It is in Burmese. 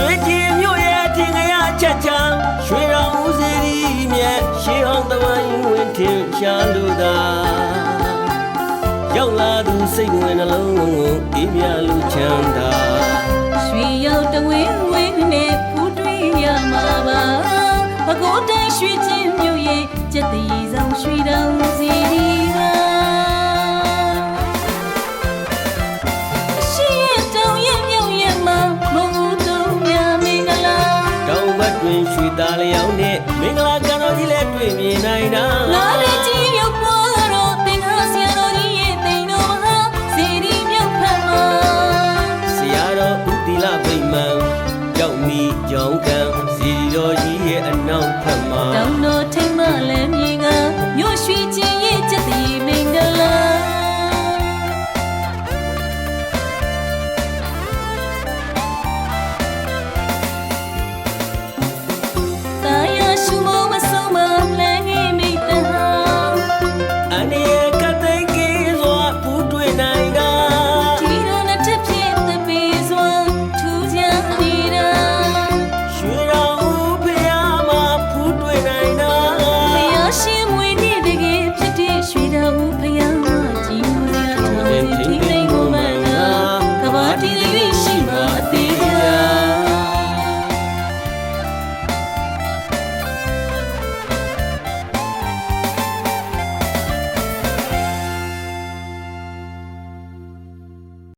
ွေကြည်မြို့ရဲ့ထင်ကရချက်ချမ်းရွှေတော်ဦးစီရီမြတ်ရှေးဟောင်းတဝိုင်းဝင်ထင်ရှားလို့သာရောက်လာသူစိတ်ဝင်နှလုံးကိုအေးမြလူချမ်းသာရွှေရောက်တဝင်းဝင်းနဲ့ဖူးတွေ့ရမှာပါဘကိုးတိုင်းရွှေချင်းမြို့ရဲ့ကျက်တည်ဆောင်ရွှေတော်ဦးစီရီပါရှေးရဲ့တောင်ရဲ့မြို့ရဲ့မှာမုံတုံးများမင်္ဂလာတောင်ဘက်တွင်ရွှေသားလျောင်းနဲ့မင်္ဂလာကံတော်ကြီးလည်းတွေ့မြင်နိုင်တာလာရကြီးမြို့ပေါ်တော့သင်္ဃာဆရာတော်ကြီးရဲ့တိမ်တော်ဟာစီရီမြို့ဖက်မှာဆရာတော်ဦးတီလဗိမာန်ရောက်မီကြောင်းကံစီတော်ကြီးရဲ့အနောက်ဖက်မှာတောင်တော်ထိမ်မလည်း